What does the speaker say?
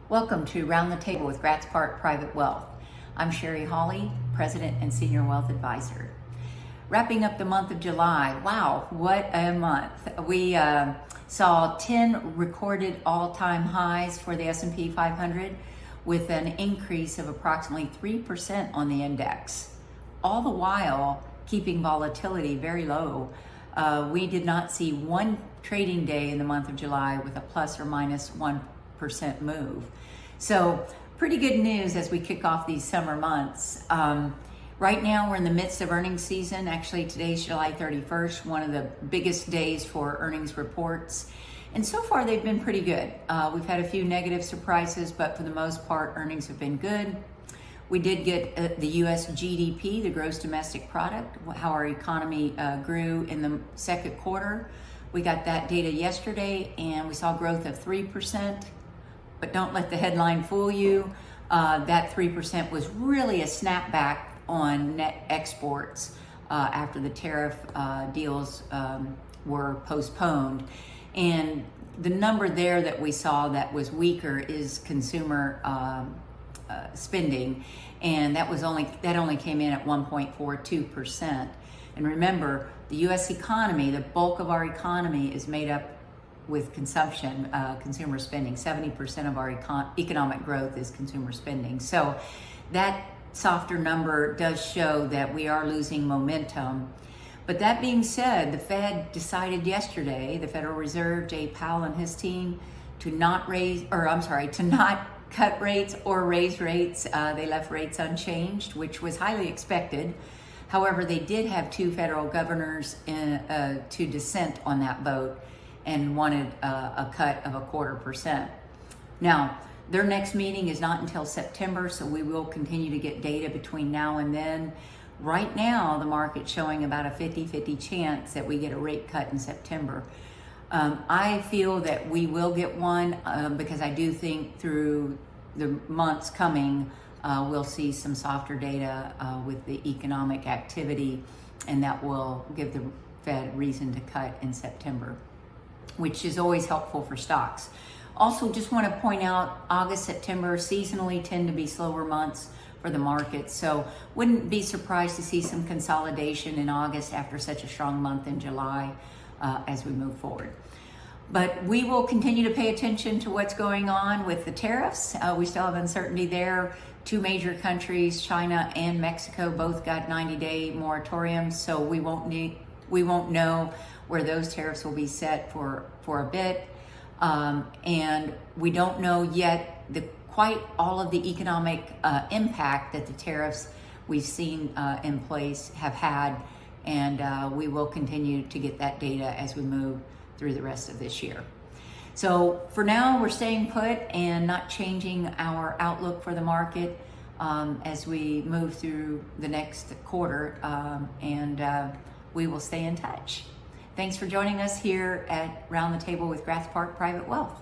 Welcome to Round the Table with Gratz Park Private Wealth. I'm Sherry Hawley, President and Senior Wealth Advisor. Wrapping up the month of July, wow, what a month. We saw 10 recorded all-time highs for the S&P 500 with an increase of approximately 3% on the index, all the while keeping volatility very low. We did not see one trading day in the month of July with a plus or minus 1% move. So pretty good news as we kick off these summer months. Right now we're in the midst of earnings season. Actually today's July 31st, one of the biggest days for earnings reports. And so far they've been pretty good. We've had a few negative surprises, but for the most part earnings have been good. We did get the US GDP, the gross domestic product, how our economy grew in the second quarter. We got that data yesterday and we saw growth of 3%. But don't let the headline fool you. That 3% was really a snapback on net exports after the tariff deals were postponed. And the number there that we saw that was weaker is consumer spending, and that only came in at 1.42%. And remember, the U.S. economy, the bulk of our economy is made up with consumption, consumer spending. 70% of our economic growth is consumer spending. So that softer number does show that we are losing momentum. But that being said, the Fed decided yesterday, the Federal Reserve, Jay Powell and his team, to not cut rates or raise rates. They left rates unchanged, which was highly expected. However, they did have two federal governors to dissent on that vote and wanted a cut of 0.25%. Now, their next meeting is not until September, so we will continue to get data between now and then. Right now, the market's showing about a 50-50 chance that we get a rate cut in September. I feel that we will get one because I do think through the months coming, we'll see some softer data with the economic activity, and that will give the Fed reason to cut in September, which is always helpful for stocks. Also, just want to point out, August, September seasonally tend to be slower months for the market. So wouldn't be surprised to see some consolidation in August after such a strong month in July as we move forward. But we will continue to pay attention to what's going on with the tariffs. We still have uncertainty there. Two major countries, China and Mexico, both got 90-day moratoriums, so we won't know where those tariffs will be set for a bit. And we don't know yet quite all of the economic impact that the tariffs we've seen in place have had. And we will continue to get that data as we move through the rest of this year. So for now, we're staying put and not changing our outlook for the market as we move through the next quarter. We will stay in touch. Thanks for joining us here at Round the Table with Gratz Park Private Wealth.